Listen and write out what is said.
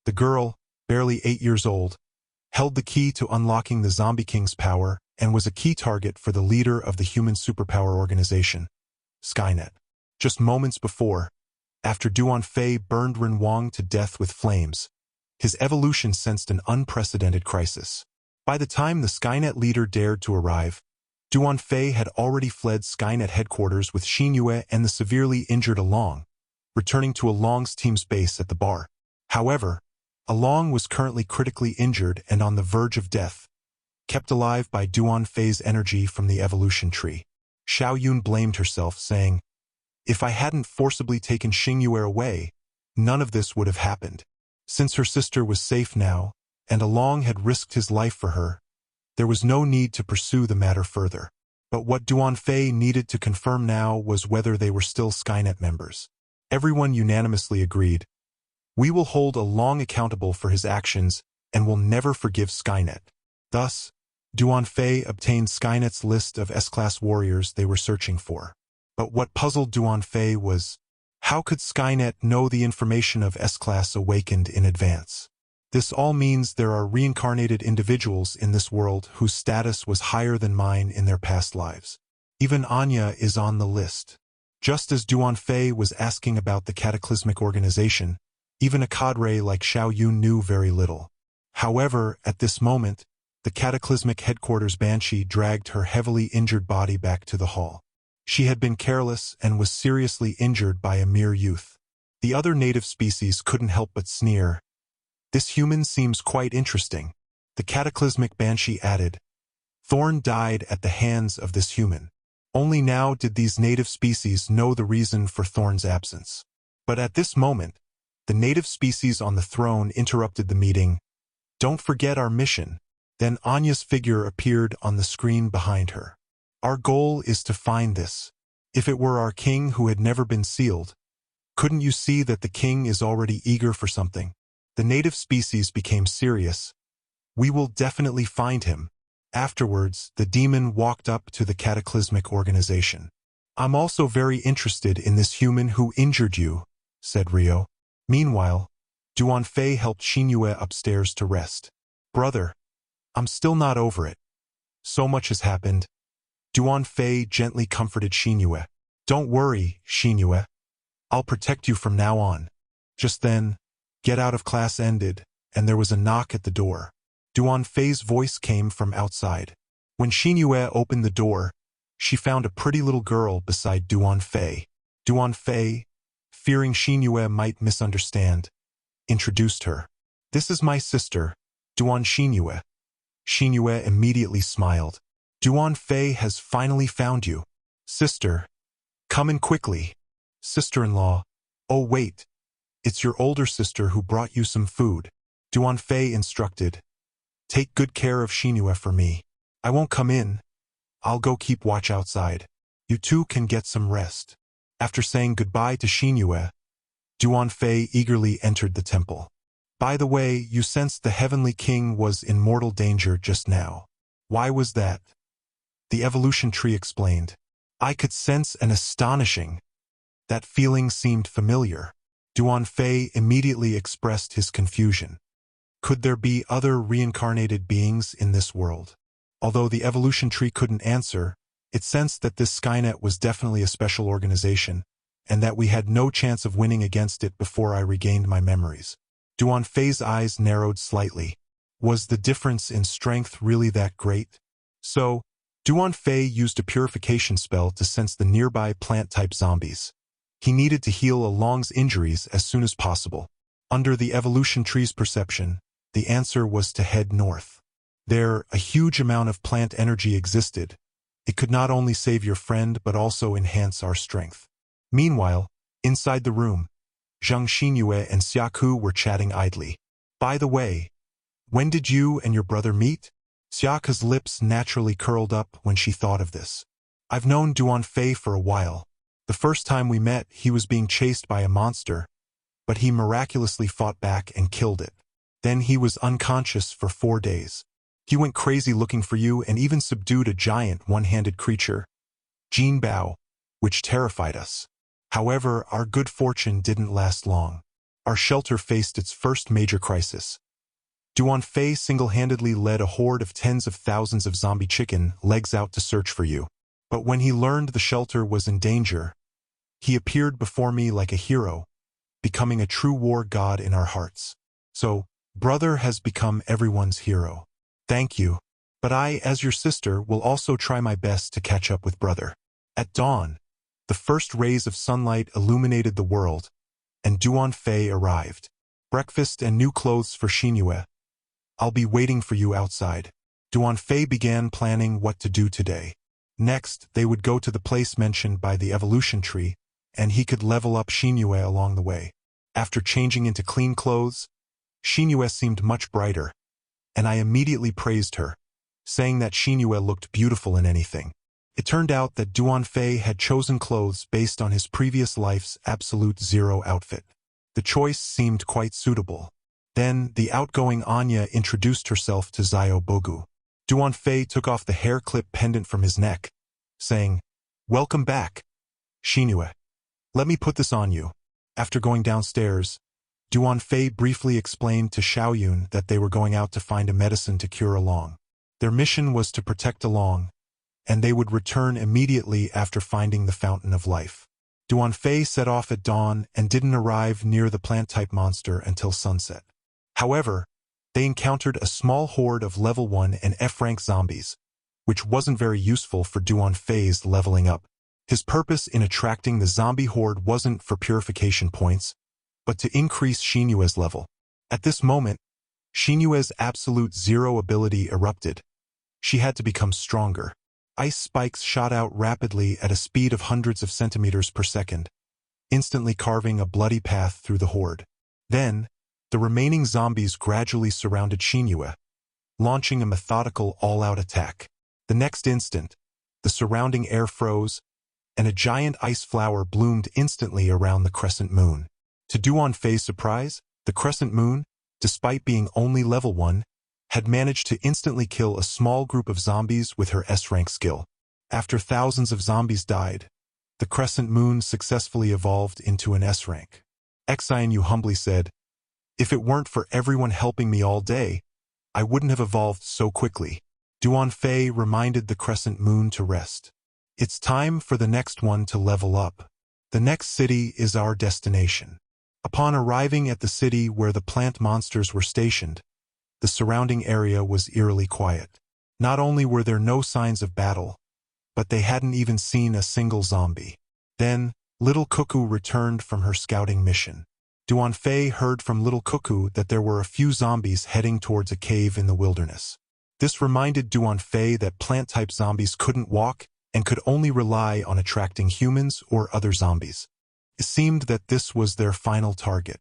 The girl, barely 8 years old, held the key to unlocking the Zombie King's power and was a key target for the leader of the human superpower organization, Skynet. Just moments before, after Duan Fei burned Ren Wang to death with flames, his evolution sensed an unprecedented crisis. By the time the Skynet leader dared to arrive, Duan Fei had already fled Skynet headquarters with Xin Yue and the severely injured Along, returning to Along's team's base at the bar. However, Along was currently critically injured and on the verge of death, kept alive by Duan Fei's energy from the evolution tree. Xiao Yun blamed herself, saying, "If I hadn't forcibly taken Xing Yue away, none of this would have happened." Since her sister was safe now, and Along had risked his life for her, there was no need to pursue the matter further. But what Duan Fei needed to confirm now was whether they were still Skynet members. Everyone unanimously agreed, "We will hold Along accountable for his actions and will never forgive Skynet." Thus, Duan Fei obtained Skynet's list of S-class warriors they were searching for. But what puzzled Duan Fei was, how could Skynet know the information of S-class awakened in advance? This all means there are reincarnated individuals in this world whose status was higher than mine in their past lives. Even Anya is on the list. Just as Duan Fei was asking about the cataclysmic organization, even a cadre like Xiao Yun knew very little. However, at this moment, the cataclysmic headquarters Banshee dragged her heavily injured body back to the hall. She had been careless and was seriously injured by a mere youth. The other native species couldn't help but sneer. "This human seems quite interesting," the cataclysmic Banshee added. Thorn died at the hands of this human. Only now did these native species know the reason for Thorn's absence. But at this moment, the native species on the throne interrupted the meeting. "Don't forget our mission." Then Anya's figure appeared on the screen behind her. "Our goal is to find this. If it were our king who had never been sealed, couldn't you see that the king is already eager for something?" The native species became serious. "We will definitely find him." Afterwards, the demon walked up to the cataclysmic organization. "I'm also very interested in this human who injured you," said Rio. Meanwhile, Duan Fei helped Xin Yue upstairs to rest. "Brother, I'm still not over it. So much has happened." Duan Fei gently comforted Xin Yue. "Don't worry, Xin Yue. I'll protect you from now on." Just then, get out of class ended, and there was a knock at the door. Duan Fei's voice came from outside. When Xin Yue opened the door, she found a pretty little girl beside Duan Fei. Duan Fei, fearing Xin Yue might misunderstand, introduced her. "This is my sister, Duan Xin Yue." Xin Yue immediately smiled. "Duan Fei has finally found you. Sister, come in quickly." "Sister-in-law, oh wait, it's your older sister who brought you some food," Duan Fei instructed. "Take good care of Xin Yue for me. I won't come in. I'll go keep watch outside. You two can get some rest." After saying goodbye to Xin Yue, Duan Fei eagerly entered the temple. "By the way, you sensed the Heavenly King was in mortal danger just now. Why was that?" The evolution tree explained. "I could sense an astonishing." That feeling seemed familiar. Duan Fei immediately expressed his confusion. Could there be other reincarnated beings in this world? Although the evolution tree couldn't answer, it sensed that this Skynet was definitely a special organization, and that we had no chance of winning against it before I regained my memories. Duan Fei's eyes narrowed slightly. Was the difference in strength really that great? So, Duan Fei used a purification spell to sense the nearby plant-type zombies. He needed to heal Along's injuries as soon as possible. Under the evolution tree's perception, the answer was to head north. There, a huge amount of plant energy existed. It could not only save your friend but also enhance our strength. Meanwhile, inside the room, Zhang Xinyue and Xiaku were chatting idly. "By the way, when did you and your brother meet?" Xiaka's lips naturally curled up when she thought of this. "I've known Duan Fei for a while. The first time we met, he was being chased by a monster, but he miraculously fought back and killed it. Then he was unconscious for 4 days. He went crazy looking for you and even subdued a giant one-handed creature, Jin Bao, which terrified us. However, our good fortune didn't last long. our shelter faced its first major crisis. Duan single-handedly led a horde of tens of thousands of zombie chicken legs out to search for you. But when he learned the shelter was in danger, he appeared before me like a hero, becoming a true war god in our hearts. So, brother has become everyone's hero. Thank you. But I, as your sister, will also try my best to catch up with brother. At dawn, the first rays of sunlight illuminated the world, and Duan arrived. Breakfast and new clothes for Xinyue. I'll be waiting for you outside. Duan began planning what to do today. Next, they would go to the place mentioned by the evolution tree, and he could level up Xinyue along the way. After changing into clean clothes, Xinyue seemed much brighter, and I immediately praised her, saying that Xinyue looked beautiful in anything. It turned out that Duan had chosen clothes based on his previous life's Absolute Zero outfit. The choice seemed quite suitable. Then, the outgoing Anya introduced herself to Zio Bogu. Duan took off the hair clip pendant from his neck, saying, "Welcome back, Xinyue. Let me put this on you." After going downstairs, Duan briefly explained to Xiaoyun that they were going out to find a medicine to cure Along. Their mission was to protect Along, and they would return immediately after finding the Fountain of Life. Duan set off at dawn and didn't arrive near the plant-type monster until sunset. However, they encountered a small horde of level 1 and F-rank zombies, which wasn't very useful for Duan leveling up. His purpose in attracting the zombie horde wasn't for purification points, but to increase Xinyue's level. At this moment, Xinyue's Absolute Zero ability erupted. She had to become stronger. Ice spikes shot out rapidly at a speed of hundreds of centimeters per second, instantly carving a bloody path through the horde. Then, the remaining zombies gradually surrounded Xinyue, launching a methodical all-out attack. The next instant, the surrounding air froze, and a giant ice flower bloomed instantly around the crescent moon. To Duan surprise, the crescent moon, despite being only level 1, had managed to instantly kill a small group of zombies with her S-rank skill. After thousands of zombies died, the crescent moon successfully evolved into an S-rank. Xinyue humbly said, "If it weren't for everyone helping me all day, I wouldn't have evolved so quickly." Duan reminded the crescent moon to rest. "It's time for the next one to level up. The next city is our destination." Upon arriving at the city where the plant monsters were stationed, the surrounding area was eerily quiet. Not only were there no signs of battle, but they hadn't even seen a single zombie. Then, Little Cuckoo returned from her scouting mission. Duan heard from Little Cuckoo that there were a few zombies heading towards a cave in the wilderness. This reminded Duan that plant-type zombies couldn't walk and could only rely on attracting humans or other zombies. It seemed that this was their final target.